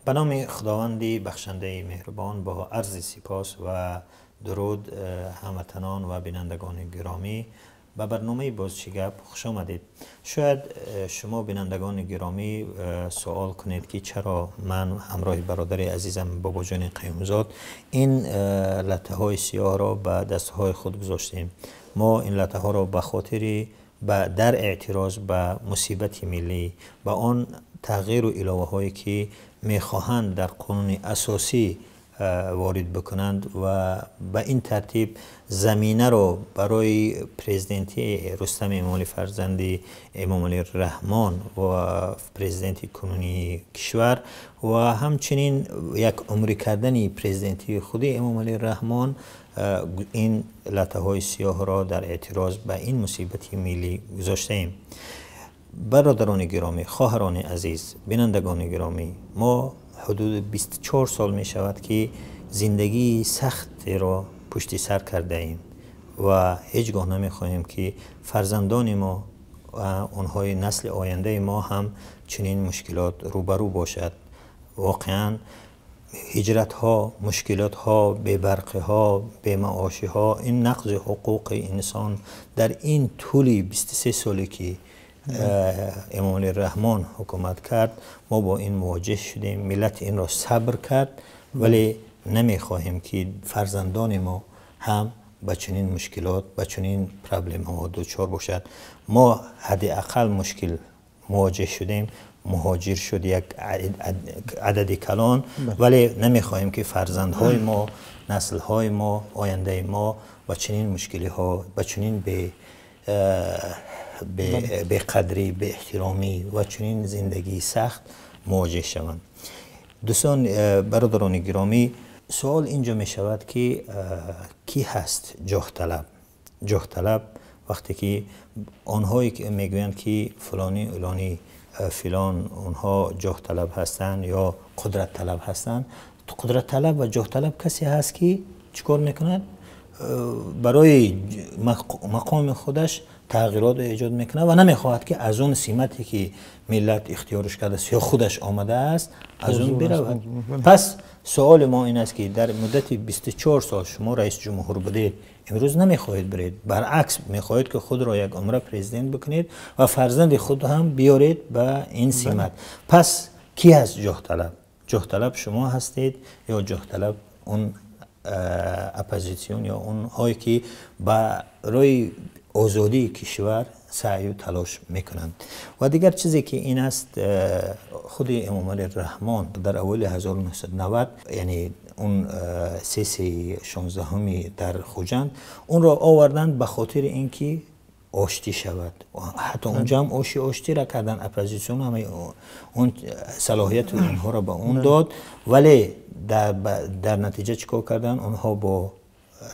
به نام خداوندی بخشنده مهربان، با عرض سپاس و درود هموطنان و بینندگان گرامی، به برنامه بازچگپ خوش آمدید. شاید شما بینندگان گرامی سوال کنید که چرا من همراه برادر عزیزم بابا جان قیومزاد این لطه های سیاه را به دسته های خود گذاشتیم. ما این لطه ها را به خاطر در اعتراض به مصیبت ملی، به آن تغییر و علاوه هایی که میخواهند در قانون اساسی وارد بکنند و به این ترتیب زمینه رو برای پرزیدنتی رستم امامی فرزند امام علی الرحمن و پرزیدنتی کنونی کشور و همچنین یک عمری کردن پرزیدنتی خود امام علی الرحمن، این لطه های سیاه را در اعتراض به این مصیبت ملی گذاشته ایم. برادران گرامی، خواهران عزیز، بینندگان گرامی، ما حدود 24 سال می شود که زندگی سخت را پشت سر کرده ایم و هیچگاه نمی خواهیم که فرزندان ما و اونهای نسل آینده ما هم چنین مشکلات روبرو باشد. واقعا هجرت ها، مشکلات ها، بی‌برقی ها، بی‌معاشی ها، این نقض حقوق انسان در این طول 23 سالی که امام علی الرحمن حکومت کرد، ما با این مواجه شدیم. ملت این را صبر کرد، ولی نمیخواهیم که فرزندان ما هم با چنین مشکلات، با چنین پرابلم ها دوچار باشد. ما حداقل مشکل مواجه شدیم، مهاجر شد یک عدد کلان، ولی نمیخواهیم که فرزندهای ما، نسلهای ما، آینده ما با چنین مشکلی ها، با چنین به قدری، به احترامی و چنین زندگی سخت مواجه شوند. دوستان برادران گرامی، سوال اینجا می شود که کی هست جاه طلب؟ جاه طلب وقتی که آنهایی که میگویند که فلانی علانی فلان اونها جاه طلب هستند یا قدرت طلب هستند، قدرت طلب و جاه طلب کسی هست که چیکار میکند؟ برای مقام خودش تغییرات ایجاد میکنه و نمیخواهد که از اون سمتی که ملت اختیارش کرده است یا خودش آمده است از اون برود. پس سوال ما این است که در مدت 24 سال شما رئیس جمهور بودید، امروز نمیخواهید برید، برعکس میخواهید که خود را یک عمر پرزیدنت بکنید و فرزند خود هم بیارید به این سمت. پس کی هست جاه طلب؟ جاه طلب شما هستید یا جاه طلب اون اپوزیسیون یا اون هایی که برای آزادی کشور سعی و تلاش میکنند. و دیگر چیزی که این است، خود امام علی الرحمن در اول 1990 یعنی اون 16 در خوجند اون را آوردند به خاطر اینکه آشتی شود. حتی اونجا هم آشتی را کردن، اپوزیسیون هم اون صلاحیت اونها را به اون داد، ولی در نتیجه چیکار کردن؟ اونها با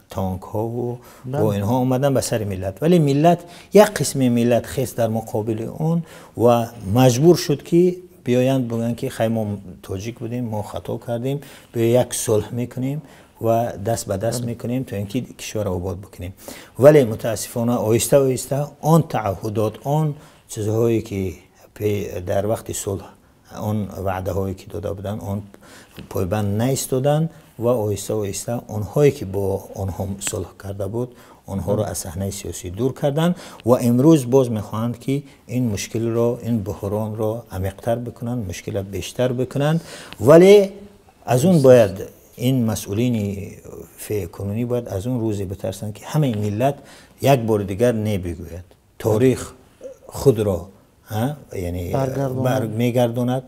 تانک ها و با اینها اومدن به سر ملت، ولی ملت یک قسم ملت خیست در مقابل اون و مجبور شد که بیایند بگن که خیلی ما تاجیک بودیم، ما خطا کردیم، به یک صلح میکنیم و دست به دست میکنیم تا اینکه کشور آباد بکنیم. ولی متاسفانه آهسته آهسته آن تعهدات، آن چیزهایی که در وقت صلح اون وعده هایی که داده بودن اون پایبند نایستادن و آهسته آهسته اونهایی که با آنها صلح کرده بود اونها رو از صحنه سیاسی دور کردن و امروز باز میخواهند که این مشکل را، این بحران را عمیق‌تر بکنن، مشکل بیشتر بکنن. ولی از اون باید این مسئولین کنونی باید از اون روزی بترسن که همه ملت یک بار دیگر نبگوید تاریخ خود را یعنی میگرداند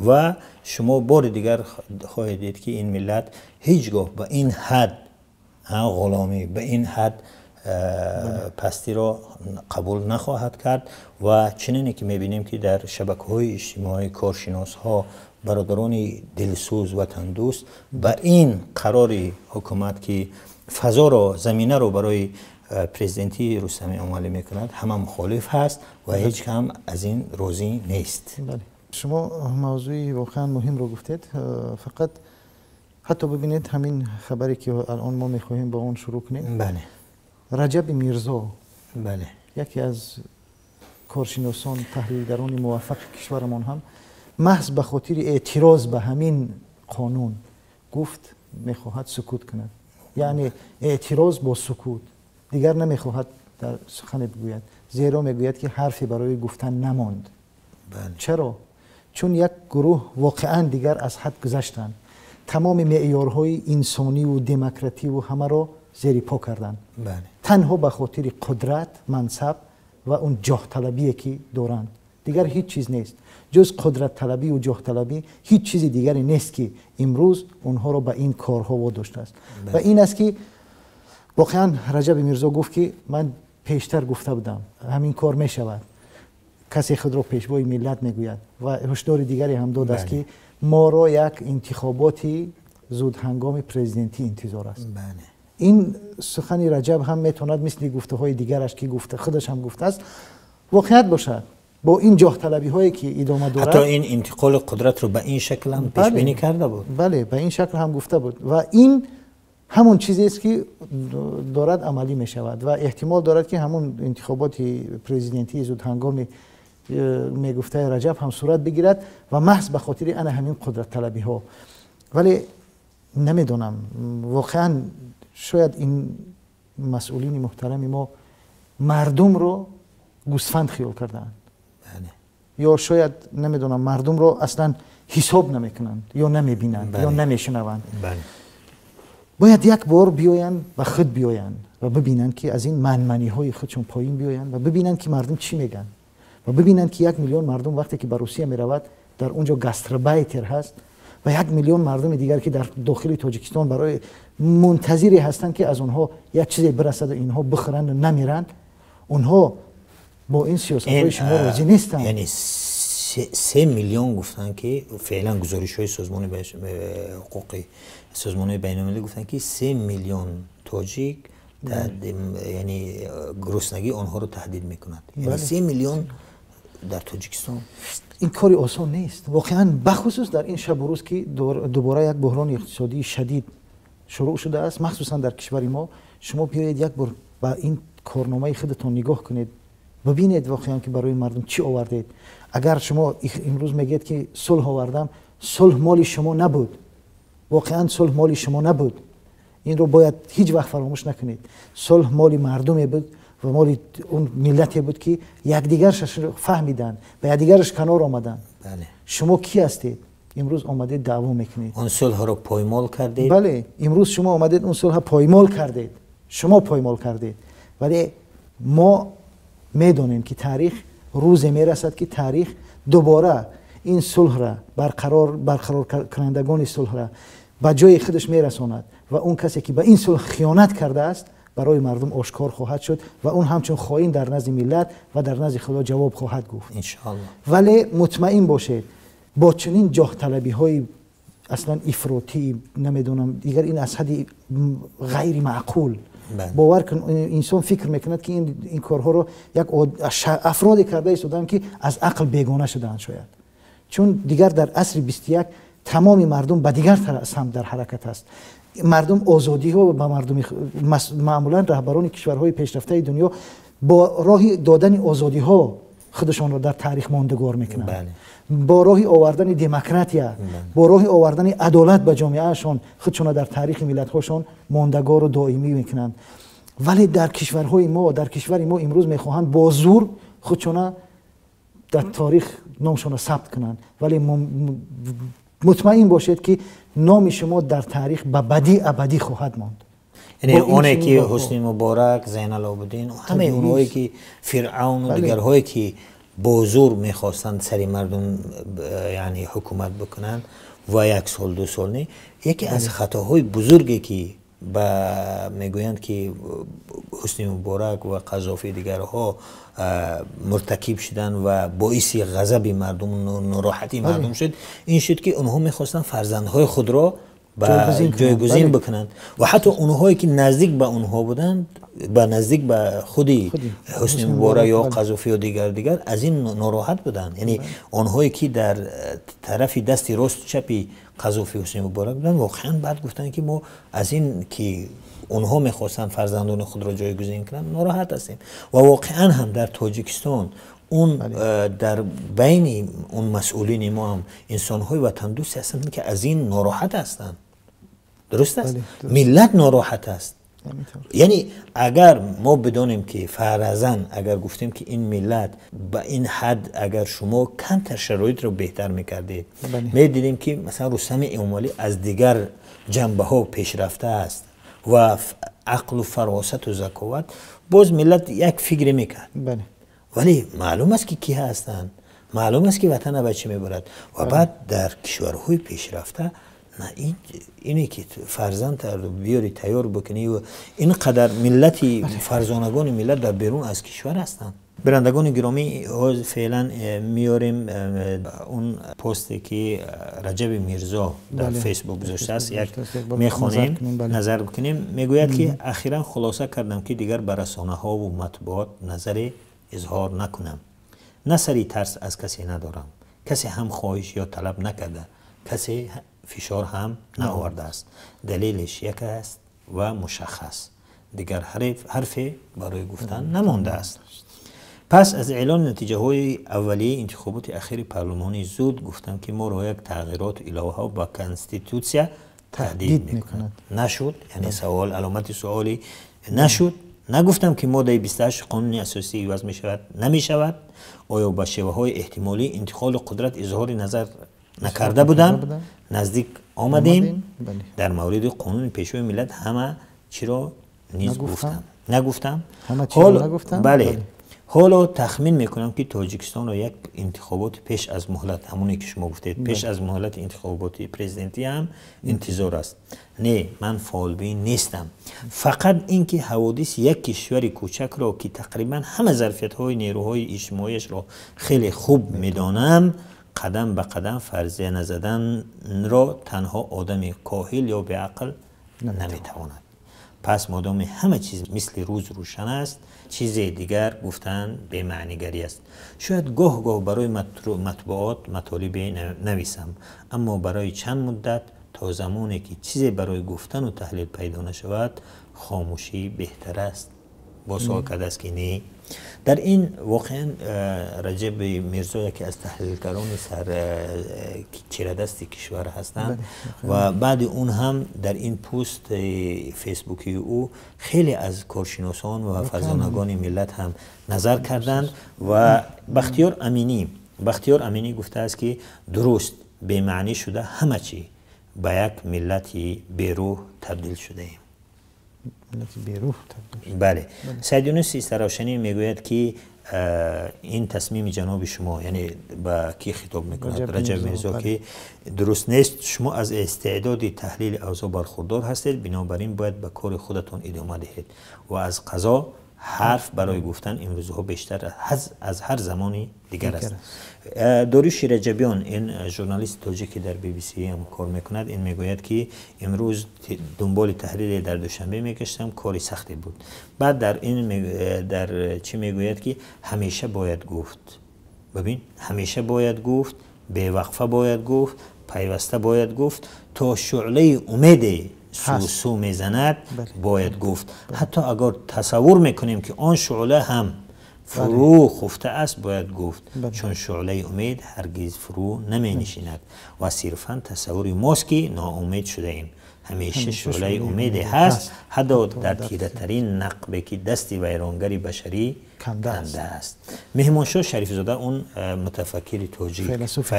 و شما بار دیگر خواهید دید که این ملت هیچگاه به این حد غلامی، به این حد پستی را قبول نخواهد کرد. و چنینی که میبینیم که در شبکه‌های اجتماعی کارشناس ها، برادران دلسوز وطن دوست به این قرار حکومت که فضا را، زمینه را برای پرزیدنتی رستم امامی میکند همه مخالف هست و هیچ کم از این راضی نیست. شما موضوعی واقعا مهم رو گفتید. فقط حتی ببینید همین خبری که الان ما میخواهیم با اون شروع کنیم. بله. رجب میرزا، یکی از کارشناسان تحلیلگران موفق کشورمان هم محض به خاطر اعتراض به همین قانون گفت میخواهد سکوت کند. یعنی اعتراض با سکوت، دیگر نمیخواهد در سخن بگوید، زیرا میگوید که حرفی برای گفتن نماند. چرا؟ چون یک گروه واقعا دیگر از حد گذشتند، تمام معیارهای انسانی و دموکراتی و همه را زیر پا کردند. تنها به خاطر قدرت، منصب و اون جاه طلبی که دارند، دیگر هیچ چیز نیست جز قدرت طلبی و جاه طلبی. هیچ چیزی دیگری نیست که امروز اونها را به این کارها واداشته است. و این است که واقعا رجب میرزا گفت که من پیشتر گفته بودم همین کار می شود، کسی خود را پیشوای ملت میگوید. و هشدار دیگری هم داد است که ما را یک انتخاباتی زود هنگام پرزیدنتی انتظار است. این سخن رجب هم میتواند مثل گفته های دیگرش که گفته خودش هم گفته است واقعیت باشد. با این جاه طلبی هایی که ادامه دارد، حتی این انتقال قدرت رو به این شکل هم پیش بینی کرده بود. بله، به این شکل هم گفته بود و این همون چیزی است که دارد عملی می شود و احتمال دارد که همون انتخابات پرزیدنتی زود هنگام می گفته رجب هم صورت بگیرد و محض به خاطر همین قدرت طلبی ها. ولی نمیدونم واقعا شاید این مسئولین محترم ما مردم رو گوسفند خیال کردند، یا شاید نمیدونم مردم رو اصلا حساب نمیکنند یا نمیبینند یا نمیشنوند. باید یک بار بیاین و خود بیاین و ببینن که از این منمنی های خودشون پایین بیاین و ببینن که مردم چی میگن و ببینن که 1 میلیون مردم وقتی که به روسیه میرود در اونجا گاستربایتر هست و 1 میلیون مردم دیگر که در داخل تاجیکستان برای منتظری هستند که از اونها یک چیزی برسد و اینها بخورن و نمیرن. اونها با این سیاست‌های شما راضی نیستن. یعنی 3 میلیون گفتن که فعلا گزارش‌های سازمان حقوقی سازمان بین‌المللی گفتن که 3 میلیون تاجیک یعنی گرسنگی آنها رو تهدید می‌کند. یعنی 3 میلیون در تاجیکستان. این کاری آسان نیست واقعا، بخصوص در این شب و روز که دوباره یک بحران اقتصادی شدید شروع شده است، مخصوصا در کشور ما. شما بیایید یک بار با این کارنامه خودتون نگاه کنید، ببینید واقعا که برای مردم چی آوردید. اگر شما امروز میگید که صلح آوردم، صلح مال شما نبود، واقعا صلح مال شما نبود. این رو باید هیچ وقت فراموش نکنید. صلح مال مردمی بود و مال اون ملتی بود که یکدیگرش فهمیدن و یکدیگرش کنار آمدن. شما کی هستید؟ امروز آمدید دعوا میکنید. اون صلح رو پایمال کردید. بله، امروز شما آمدید اون صلح پایمال کردید. شما پایمال کردید. ولی ما میدونیم که تاریخ روزی میرسد که تاریخ دوباره این صلح را برقرار کنندگان صلح را به جای خودش میرساند و اون کسی که به این صلح خیانت کرده است برای مردم آشکار خواهد شد و اون همچون خائن در نزد ملت و در نزد خدا جواب خواهد گفت ان شاء الله. ولی مطمئن باشید با چنین جاه طلبی های اصلا افراطی، نمیدونم دیگر، این از حد غیر معقول. باور کن انسان فکر میکند که این کارها رو یک افرادی کرده ایستادن که از عقل بیگانه شدن شاید، چون دیگر در عصر 21 تمام مردم به دیگر طرف هم در حرکت است. مردم آزادی ها و به مردم معمولا رهبران کشورهای پیشرفته دنیا با راه دادن آزادی ها خودشان را در تاریخ ماندگار میکنند. با راه آوردن دموکراتیا، با راه آوردن عدالت به جامعهشان خودشان در تاریخ ملت هاشون ماندگار و دائمی میکنند. ولی در کشورهای ما، در کشور ما امروز میخواهند با زور خودشان در تاریخ نامشان ثبت کنند. ولی مطمئن باشید که نام شما در تاریخ به بدی ابدی خواهد ماند. یعنی اونایی که حسنی مبارک، زین العابدین و همه اونایی که فرعون و دیگرهایی که با زور میخواستند سری مردم یعنی حکومت بکنن و 1 سال 2 سال نه، یکی از خطاهای بزرگی که میگویند که حسنی مبارک و قذافی دیگرها مرتکب شدن و باعث غضب مردم و ناراحتی مردم شد، این شد که اونها میخواستن فرزندهای خود را جایگزین بکنند و حتی اونهایی که نزدیک به اونها بودند، به نزدیک به خودی حسنی مبارک یا قذافی و دیگر از این ناراحت بودند. یعنی اونهایی که در طرف دست راست چپی قذافی و حسنی مبارک بودند واقعا بعد گفتن که ما از این که اونها میخواستن فرزندان خود را جایگزین کنند ناراحت هستیم. و واقعا هم در تاجیکستان اون در بین اون مسئولین ما هم انسان‌های وطن دوست هستند که از این ناراحت هستند. درست است؟ ملت ناراحت است. یعنی اگر ما بدونیم که فرضاً اگر گفتیم که این ملت به این حد اگر شما کمتر شرایط رو بهتر میکردید، میدیدیم که مثلا رستم امالی از دیگر جنبه ها پیشرفته است و عقل و فراست و ذکاوت، باز ملت یک فکر میکرد. ولی معلوم است که کی هستند، معلوم است که وطن به چه میبرد. و بعد در کشورهای پیشرفته نه اینی که فرزند رو بیاری تیار بکنی و اینقدر ملتی فرزانگان ملت در بیرون از کشور هستند. برندگان گرامی، فعلا میاریم اون پستی که رجب میرزا در فیسبوک گذاشته است، یک میخونیم نظر بکنیم. میگوید که اخیرا خلاصه کردم که دیگر بر رسانه ها و مطبوعات نظری اظهار نکنم. نه سری ترس از کسی ندارم، کسی هم خواهش یا طلب نکرده، کسی فشار هم نآورده است. دلیلش یک است و مشخص، دیگر حرفی برای گفتن نمانده است. پس از اعلان نتیجه های اولیه انتخابات اخیر پارلمانی زود گفتم که ما را یک تغییرات الهه ها با کنستیتوسیا تهدید میکند. نشد، یعنی سوال علامت سوالی نشد. نگفتم که ماده 28 قانون اساسی وضع می شود، نمی شود. آیا با شیوه های احتمالی انتقال قدرت اظهار نظر نکرده بودم؟ نزدیک آمدیم. در مورد قانون پیشوی ملت همه چی را نیز نگفتم. همه چی را نگفتم. بله. حالا تخمین میکنم که تاجیکستان را یک انتخابات پیش از مهلت، همونی که شما گفتید پیش از مهلت انتخابات پرزیدنتی هم انتظار است. نه، من فعالبین نیستم. فقط اینکه حوادث یک کشور کوچک را که تقریبا همه ظرفیت های نیروهای اجتماعیش را خیلی خوب میدانم، قدم به قدم فرضیه نزدن را تنها آدم کاهل یا به عقل نمیتواند. پس مادام همه چیز مثل روز روشن است، چیز دیگر گفتن به معنیگری است. شاید گاه گاه برای مطبوعات مطالب نویسم، اما برای چند مدت تا زمانی که چیزی برای گفتن و تحلیل پیدا نشود خاموشی بهتر است. با سوال کرده است که نه. در این واقعا رجب میرزا یکی از تحلیلگران چیره‌دست کشور هستند و بعد اون هم در این پست فیسبوکی او خیلی از کارشناسان و فرزانگان ملت هم نظر کردند و بختیار امینی گفته است که درست به معنی شده همه چی به یک ملتی بیروح تبدیل شده ایم. بله. سید یونس سیسترآشنی میگوید که این تصمیم جناب شما، یعنی با کی خطاب میکند؟ رجب میرزا، که درست نیست. شما از استعداد تحلیل اوضاع برخوردار هستید، بنابراین باید به کار خودتون ادامه دهید و از قضا حرف برای گفتن امروزها بیشتر از هر زمانی دیگر است. داریوش رجبیان، این ژورنالیست تاجیکی در BBC هم کار میکند، این میگوید که امروز دنبال تحریر در دوشنبه میگشتم، کاری سختی بود. بعد در چی میگوید که همیشه باید گفت. ببین، همیشه باید گفت، به وقفه باید گفت، پیوسته باید گفت، تا شعله امید سو میزند باید گفت. حتی اگر تصور میکنیم که آن شعله هم فرو خفته است باید گفت، چون شعله امید هرگز فرو نمی نشیند و صرفا تصور ماست که ناامید شده ایم. همیشه شعله امید هست، حتی در تیره ترین نقبه که دست ویرانگر بشری کنده است. مهمانشاه شریف زاده، اون متفکر تاجیک، فیلسوف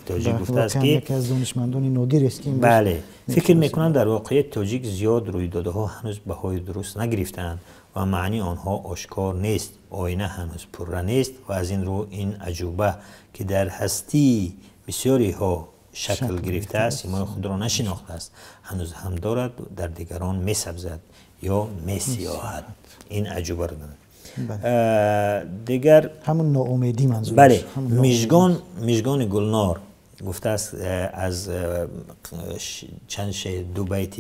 تاجیک گفته است که یکی از دانشمندان نادر است که بله، فکر میکنم در واقعیت تاجیک زیاد رویدادها هنوز بهای درست نگرفتند و معنی آنها آشکار نیست. آینه هنوز پررو نیست و از این رو این عجوبه که در هستی بسیاری ها شکل گرفته است، سیمای خود را نشناخته است، هنوز هم دارد در دیگران می سبزد یا می سیاهد. این عجوبه را دارد. دیگر همون ناامیدی منظور. بله. مژگان گلنار گفته است از چند دو بیت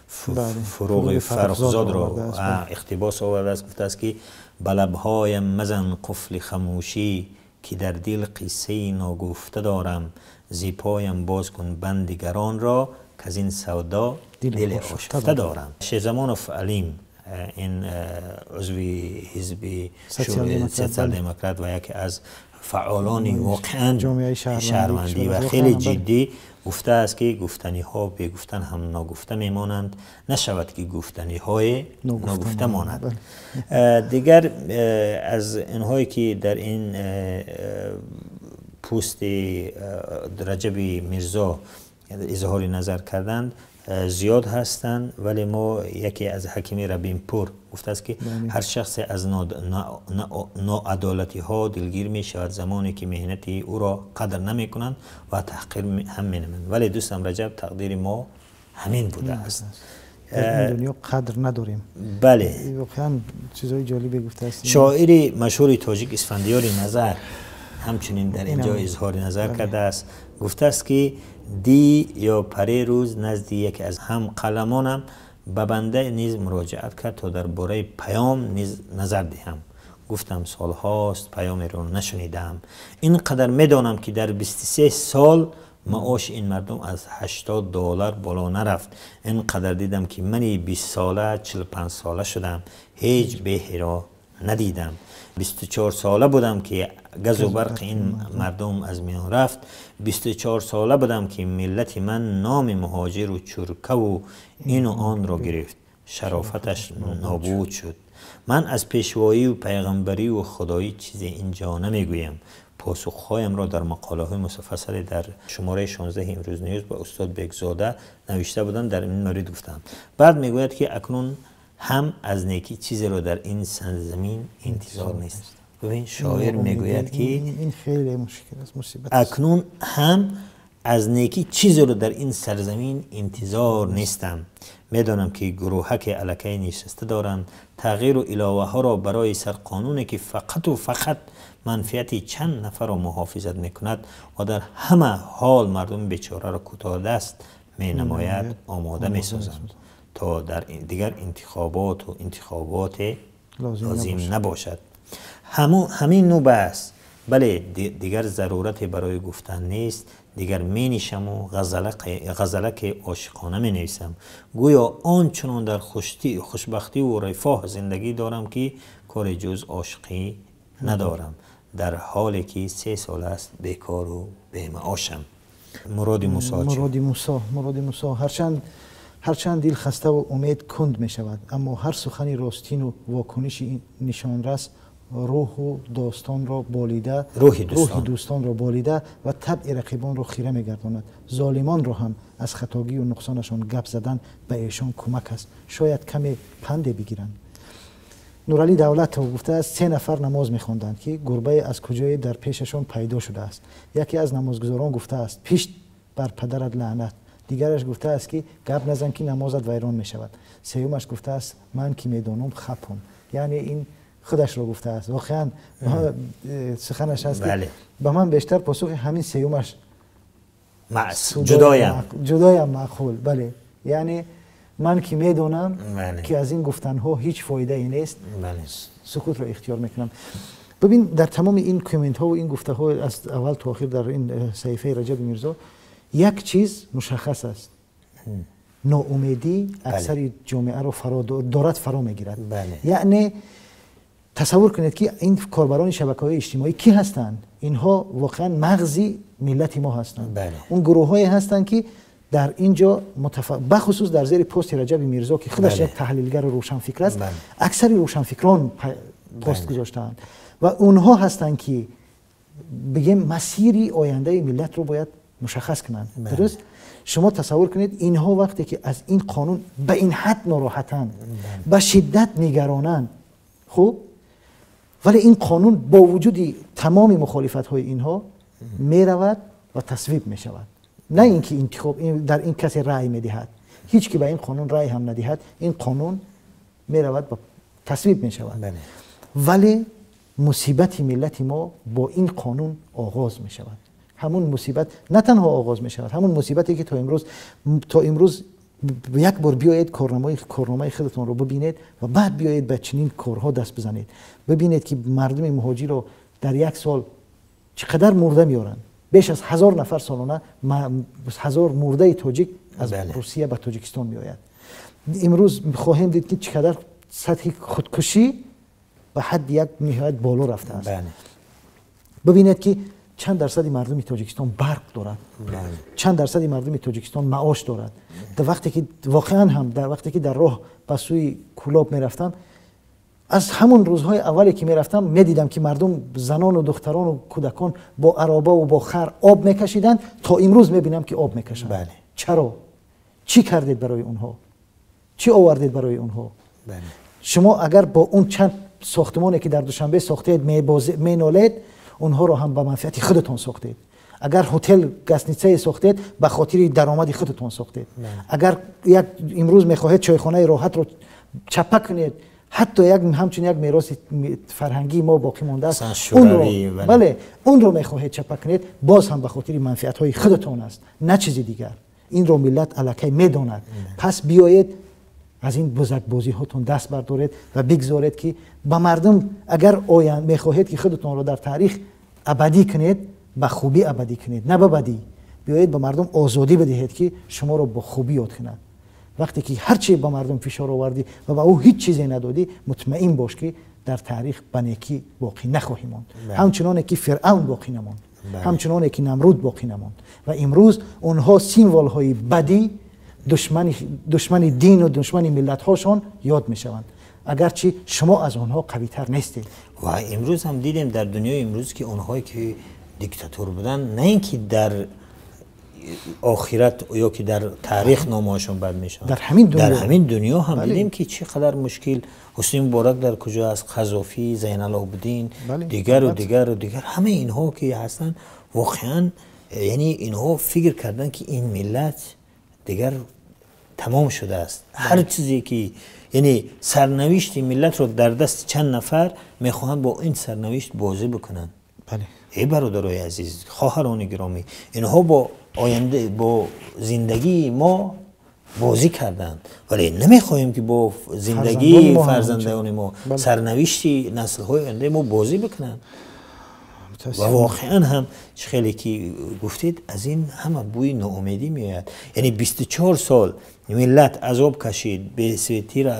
فروغ فرخزاد را اقتباس آورده است. گفته است که بلبهایم مزن قفل خموشی، که در دل قصه ناگفته دارم، زیپایم باز کن بند دیگران را، که از این سودا دل آشفته دارم. شیخ زمانوف علیم این عضوی حزب سوسیال دموکرات و یکی از فعالان واقعا جامعه شهروندی و خیلی جدی گفته است که گفتنی ها به گفتن هم ناگفته میمانند، نشود که گفتنی های ناگفته مانند. دیگر از اینهایی که در این پوست رجب میرزا اظهار نظر کردند زیاد هستند، ولی ما یکی از حکیم ربینپور گفته است که هر شخص از ناعدالتی ها دلگیر می شود زمانی که مهنتی او را قدر نمی کنند و تحقیر هم می نمند. ولی دوستم رجب تقدیر ما همین بوده است. در این دنیا قدر نداریم. بله. واقعا چیزای جالبی گفته است. شاعری مشهور تاجیک اسفندیار نظر همچنین در اینجا اظهار نظر کرده است. گفته است که دی یا پری روز نزد یکی از هم قلمانم به بنده نیز مراجعت کرد تا در باره پیام نیز نظر دهم. گفتم سال هاست پیام را نشنیدم. اینقدر میدانم که در 23 سال معاش این مردم از $80 بالا نرفت. اینقدر دیدم که منی 20 ساله 45 ساله شدم، هیچ بهی را ندیدم. 24 ساله بودم که گز و برق این مردم از میان رفت. 24 ساله بودم که ملت من نام مهاجر و چرکه و این و آن را گرفت، شرافتش نابود شد. من از پیشوایی و پیغمبری و خدایی چیزی اینجا نمیگویم. پاسخهایم را در مقاله های مفصل در شماره 16 امروز نیوز با استاد بگزاده نوشته بودم، در این مورد گفتم. بعد میگوید که اکنون هم از نیکی چیزی رو در این سرزمین انتظار نیست. ببین شاعر میگوید که این خیلی مشکل است، مصیبت است. اکنون هم از نیکی چیزی رو در این سرزمین انتظار نیستم. میدانم که گروهک الکی نشسته دارند تغییر و علاوه ها را برای سرقانونی که فقط و فقط منفعت چند نفر را محافظت میکند و در همه حال مردم بیچاره را کوتاه دست می نماید آماده می سازند تا در دیگر انتخابات لازم نباشد. همین نوع بس. بله دیگر ضرورت برای گفتن نیست. دیگر می نشم و غزلک عاشقانه می نویسم. گویا آنچنان در خوشبختی و رفاه زندگی دارم که کار جز عاشقی ندارم، در حالی که 3 سال است بیکار و بی‌معاشم. مراد موسی هرچند دل خسته و امید کند می شود، اما هر سخنی راستین و واکنش نشان رس روح دوستان را بالیده و طبع رقیبان را خیره می‌گرداند. ظالمان را هم از خطاگی و نقصانشان گپ زدن به ایشان کمک است. شاید کمی پند بگیرند. نورعلی دولت گفته است 3 نفر نماز می‌خواندند که گربه از کجای در پیششان پیدا شده است. یکی از نمازگزاران گفته است پیش بر پدرت لعنت. دیگرش گفته است که گپ نزن که نمازت ویران می‌شود. سومش گفته است من که می‌دانم خپم. یعنی این خودش رو گفته است. واقعا سخنش هست که به من بیشتر پاسخ همین سومش جدایم معقول. بله یعنی من که میدونم که از این گفتنها هیچ فایده ای نیست، سکوت رو اختیار میکنم. ببین در تمام این کامنت ها و این گفته ها از اول تا آخر در این صحیفه رجب میرزا یک چیز مشخص است: ناامیدی اکثر جامعه رو فرا میگیرد. یعنی تصور کنید که این کاربران شبکه‌های اجتماعی کی هستند؟ اینها واقعا مغزی ملت ما هستند. اون گروه‌هایی هستند که در اینجا بخصوص در زیر پست رجب میرزا که خودش یک تحلیلگر روشنفکر است، اکثر روشنفکران پست گذاشتند و اونها هستند که بگیم مسیری آینده ملت رو باید مشخص کنند. درست؟ شما تصور کنید اینها وقتی که از این قانون به این حد ناراحتند، به شدت نگرانند، خب ولی این قانون با وجود تمام مخالفت های اینها می رود و تصویب می شود. نه اینکه انتخاب در این کسی رأی می دهد، هیچ که به این قانون رأی هم ندهد، این قانون می رود و تصویب می شود. ولی مصیبت ملت ما با این قانون آغاز می شود. همون مصیبت نه تنها آغاز می شود، همون مصیبتی که تا امروز یک بار بیایید کارنامه خودتون رو ببینید و بعد بیایید به چنین کارها دست بزنید. ببینید که مردم مهاجر رو در 1 سال چقدر مرده میارن. بیش از 1000 نفر سالانه 1000 مرده تاجیک از روسیه به تاجیکستان میآید. امروز خواهیم دید که چقدر سطح خودکشی به حد یک نهایت بالا رفته است. بله. ببینید که چند درصد مردم تاجیکستان برق دارد، بله. چند درصد مردم تاجیکستان معاش دارد. در وقتی که واقعا هم در وقتی که در راه به سوی کولاب میرفتم، از همون روزهای اولی که میرفتم میدیدم که مردم زنان و دختران و کودکان با عرابه و با خر آب میکشیدند، تا امروز میبینم که آب میکشند. بله. چرا؟ چی کردید برای اونها؟ چی آوردید برای اونها؟ بله. شما اگر با اون چند ساختمانی که در دوشنبه ساختید مینالید، اونها رو هم به منفعت خودتون ساختید. اگر هتل گاستنیتسه ساختید به خاطر درآمد خودتون ساختید. اگر یک امروز میخواهید چایخانه راحت رو چپه کنید، حتی همچون یک میراث فرهنگی ما باقی مانده است، اون رو بله اون رو میخواهید چپه کنید، باز هم به خاطر منفعت های خودتون است، نه چیزی دیگر. این رو ملت الکی میداند. پس بیایید از این بزرگ بازی هاتون دست بردارید و بگذارید که با مردم اگر آینده میخواهید که خودتون رو در تاریخ ابدی کنید، به خوبی ابدی کنید، نه به بدی. بیایید به مردم آزادی بدهید که شما رو با خوبی یاد کنند. وقتی که هر چی به مردم فشار آوردی و به او هیچ چیزی ندادی، مطمئن باش که در تاریخ به نیکی باقی نخواهی ماند. همچنانه که فرعون باقی نماند، همچنانه که نمرود باقی نماند. و امروز اونها سیمبل های بدی، دشمن دین و دشمن ملت هاشون یاد می شوند، اگرچه شما از اونها قوی تر نیستید. و امروز هم دیدیم در دنیای امروز که اونهایی که دیکتاتور بودن، نه اینکه در آخرت یا که در تاریخ نامه‌هاشون بد میشن، در همین دنیا هم دیدیم که چقدر مشکل. حسنی مبارک در کجا است، قذافی، زین العابدین، دیگر و دیگر و دیگر، همه اینها که هستن واقعا یعنی اینها فکر کردن که این ملت دیگر تمام شده است. هر چیزی که یعنی سرنوشت ملت رو در دست چند نفر میخواهند با این سرنوشت بازی بکنن. بله. ای برادرای عزیز، خواهران گرامی، اینها با آینده، با زندگی ما بازی کردند، ولی نمیخواهیم که با زندگی فرزندان ما سرنوشت نسل های آینده ما بازی بکنن. و واقعا هم خیلی که گفتید از این همه بوی ناامیدی میاد. یعنی 24 سال ملت عذاب کشید، به سویتی را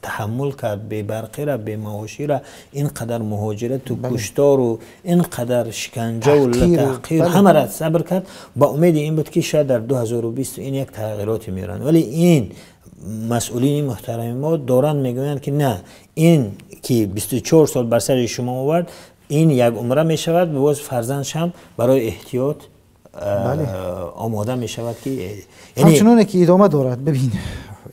تحمل کرد، به برقی را، به معاشی را، اینقدر مهاجرت و کشتار و اینقدر شکنجه و تحقیر همه را صبر کرد، با امید این بود که شاید در 2020 این یک تغییراتی میرن. ولی این مسئولین محترم ما دارن میگویند که نه، این که 24 سال بر سر شما آورد، این یک عمره می شود، باز فرزندش هم برای احتیاط آماده می شود که یعنی همچنانه که ادامه دارد. ببین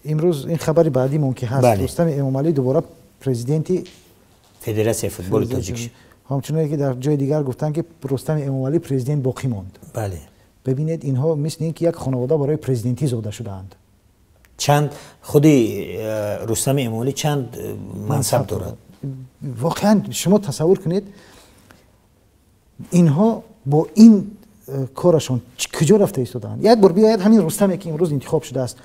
امروز این خبری بعدی ممکن هست، رستم امامعلی دوباره پرزیدنتی فدراسیون فوتبال تاجیکستان، همچنانه که در جای دیگر گفتن که رستم امامعلی پرزیدنت باقی ماند. بله. ببینید اینها مثل اینکه یک خانواده برای پرزیدنتی زاده شده‌اند. چند خودی رستم امامعلی چند منصب دارد. واقعا شما تصور کنید اینها با این کارشون کجا رفته ایستادن. یک بار بیاید همین رستمی که امروز انتخاب شده است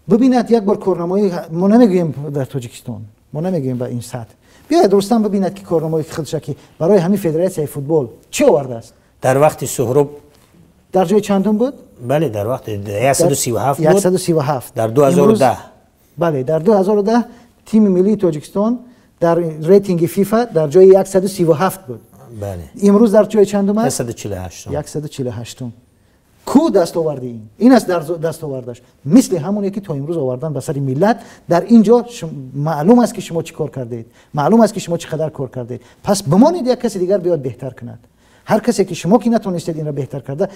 ببیند، یک بار کارنامه‌ای، ما نمیگوییم در تاجیکستان، ما نمیگوییم به این سطح، بیاید رستم ببیند که کارنامه‌ای خودش که برای همین فدراسیون فوتبال چی آورده است. در وقت سهراب در جای چندم بود؟ بله در وقت 137 بود. 137 در 2010. بله در 2010 تیم ملی تاجیکستان در ریتینگ فیفا در جای 137 بود. بله. امروز در جای چندم است؟ 148. 148. کو دست آورده این است در دست آوردش، مثل همونی که تا امروز آوردن به سر ملت. در اینجا معلوم است که شما چی کار کردید، معلوم است که شما چقدر کار کردید. پس بمانید یک کسی دیگر بیاد بهتر کند. هر کسی که شما که نتونستید این را بهتر کرده،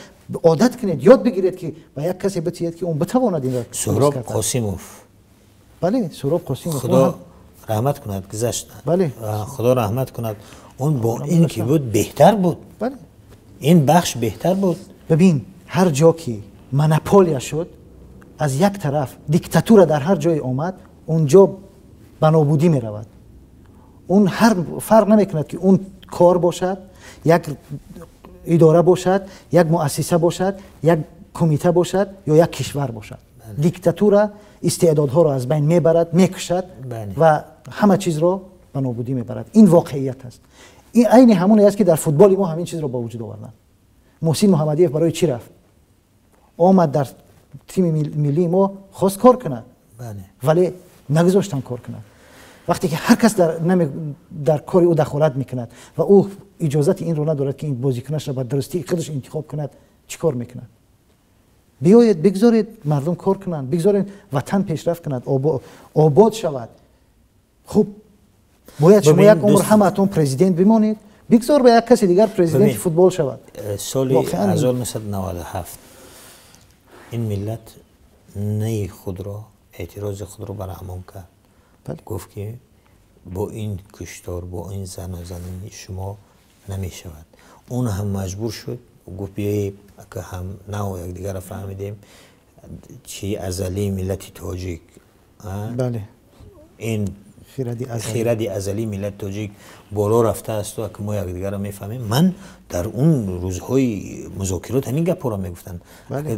عادت کنید، یاد بگیرید که با یک کسی بتید که اون بتواند این را. سهراب قاسموف. بله سهراب قاسموف، خدا رحمت کند گذشت. بله خدا رحمت کند. اون با این که بود بهتر بود. بله این بخش بهتر بود. ببین هر جا که مناپولیا شد، از یک طرف دیکتاتور در هر جای آمد، اونجا بنابودی می رود. اون هر فرق نمی کند که اون کار باشد، یک اداره باشد، یک مؤسسه باشد، یک کمیته باشد یا یک کشور باشد. دیکتاتور استعدادها را از بین میبرد، میکشد و همه چیز را به نابودی میبرد. این واقعیت است. این عین همونی است که در فوتبال ما همین چیز را با وجود آوردن. محسن محمدیف برای چی رفت؟ آمد در تیم ملی ما خواست کار کند، ولی نگذاشتن کار کند. وقتی که هر کس در کار او دخالت میکند و او اجازت این رو ندارد که این بازیکنش را به درستی خودش انتخاب کند، چیکار میکند؟ بیایید بگذارید مردم کار کنند، بگذارید وطن پیشرفت کند، آباد شود. خب باید شما یک عمر همتون پرزیدنت بمانید، بگذار به یک کسی دیگر پرزیدنت فوتبال شود. سال 1997 این ملت نه خود را اعتراض خود را برهمان کرد. گفت که با این کشتار، با این زن و زنی شما نمی شود. اون هم مجبور شد، گفت بیایی که هم نه یک دیگر فهمیدیم چی ازلی ملت تاجیک. بله. این خیردی ازلی ملت تاجیک بالا رفته است و که ما یک دیگر را میفهمیم. من در اون روزهای مذاکرات همین گپ را میگفتن.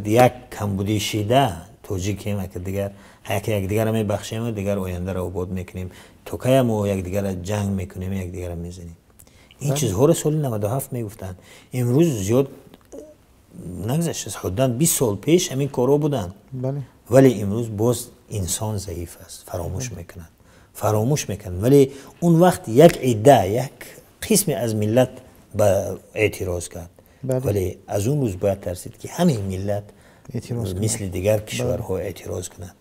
یک کمبودی شیده تاجیک هم که دیگر یک دیگر را میبخشیم و دیگر آینده را آباد میکنیم. تو که ما یک دیگر را جنگ میکنیم، یک دیگر را میزنیم. این چیزها را سال 97 میگفتن. امروز زیاد نگذشت، حدوداً 20 سال پیش همین کارا بودن. ولی امروز باز انسان ضعیف است، فراموش میکنن. ولی اون وقت یک عده، یک قسم از ملت به اعتراض کرد. ولی از اون روز باید ترسید که همین ملت مثل دیگر کشورها اعتراض کنند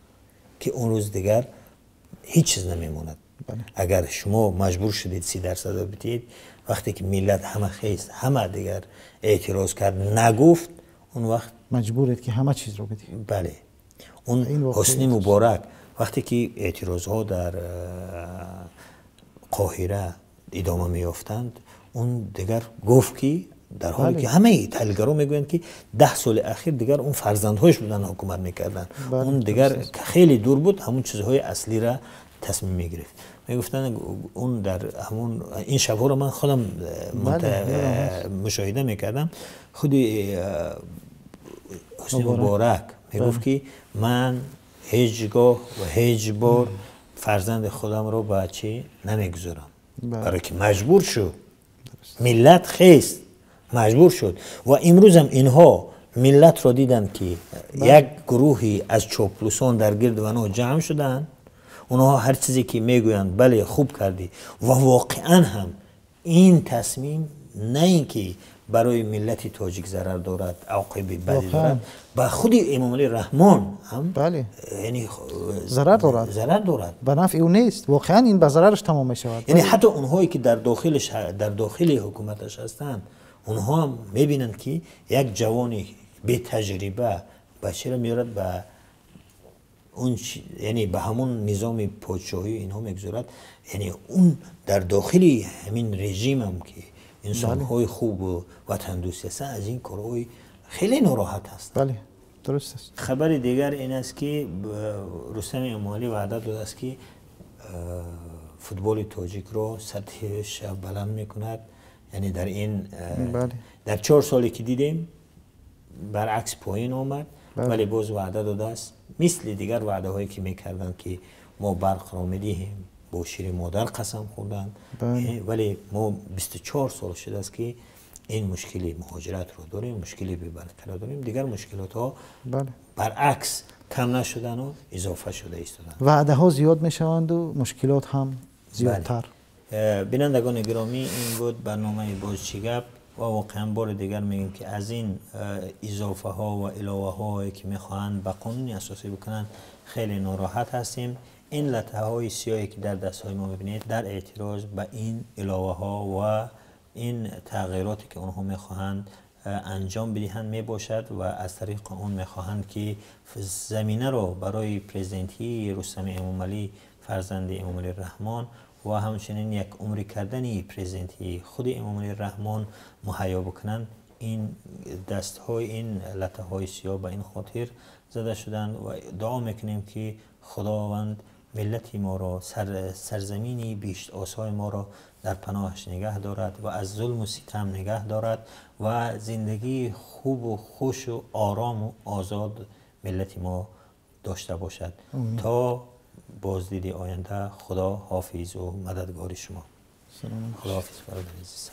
که اون روز دیگر هیچ چیز نمیموند. اگر شما مجبور شدید 30% بدید، وقتی که ملت همه خیست، همه دیگر اعتراض کرد، نگفت، اون وقت مجبورید که همه چیز رو بدید. بله. اون حسنی مبارک وقتی که اعتراضها در قاهره ادامه میافتند، اون دیگر گفت که در حالی که همه تحلیلگران میگویند که 10 سال اخیر دیگر اون فرزندهاش بودن حکومت میکردن. اون دیگر خیلی دور بود، همون چیزهای اصلی را تصمیم میگرفت. میگفتن اون در همون این شبها رو من خودم مشاهده میکردم. خود حسنی مبارک میگفت که من هیچگاه و هیچ بار فرزند خودم رو بچه نمیگذارم، برای که مجبور شد. ملت خیست، مجبور شد. و امروز هم اینها ملت را دیدن که یک گروهی از چاپلوسان در گرد و جمع شدن. اونها هر چیزی که میگویند بله خوب کردی، و واقعا هم این تصمیم نه اینکه برای ملت تاجیک ضرر دارد، عواقب بدی دارد، با خود امام علی رحمان هم یعنی ضرر دارد، به نفع او نیست. واقعا این به ضررش تمام می شود. یعنی حتی اونهایی که در داخل حکومتش هستند، اونها هم میبینند که یک جوانی بی تجربه بچه را میارد به اون یعنی به همون نظام پادشاهی اینها میگذارد. یعنی اون در داخل همین رژیم هم که انسان‌های خوب و وطن دوست هستند، از این کارهای خیلی ناراحت هستند. بله درست است. خبر دیگر این است که رستم امالی وعده داده است که فوتبال تاجیک رو سطحش بلند میکند. یعنی در این در 4 سالی که دیدیم برعکس پایین آمد. ولی باز وعده داده است، مثل دیگر وعده هایی که میکردن که ما برق را میدهیم، با شیر مادر قسم خوردن. ولی ما 24 سال شده است که این مشکلی مهاجرت رو داریم، مشکلی بی‌برکت رو داریم. دیگر مشکلات ها برعکس کم نشدن و اضافه شده ایستادن. وعده ها زیاد میشوند و مشکلات هم زیادتر. بینندگان گرامی، این بود برنامه بازچی گپ و واقعا بار دیگر میگیم که از این اضافه ها و علاوه هایی که میخواهند به قانون اساسی بکنن خیلی ناراحت هستیم. این لطه های سیاهی که در دست های ما میبینید در اعتراض به این علاوه ها و این تغییراتی که اونها میخواهند انجام بدهند میباشد و از طریق اون میخواهند که زمینه رو برای پرزیدنتی رستم امامعلی فرزند امام علی رحمان و همچنین یک عمری کردن پرزیدنتی خود امام علی رحمان مهیا بکنند. این دست های این لطه های سیاه به این خاطر زده شدند و دعا میکنیم که خداوند ملت ما را سرزمینی بیشت آسای ما را در پناهش نگه دارد و از ظلم و ستم نگه دارد و زندگی خوب و خوش و آرام و آزاد ملت ما داشته باشد. تا بازدید آینده، خدا حافظ و مددگار شما. سلام. خدا حافظ برادر عزیز.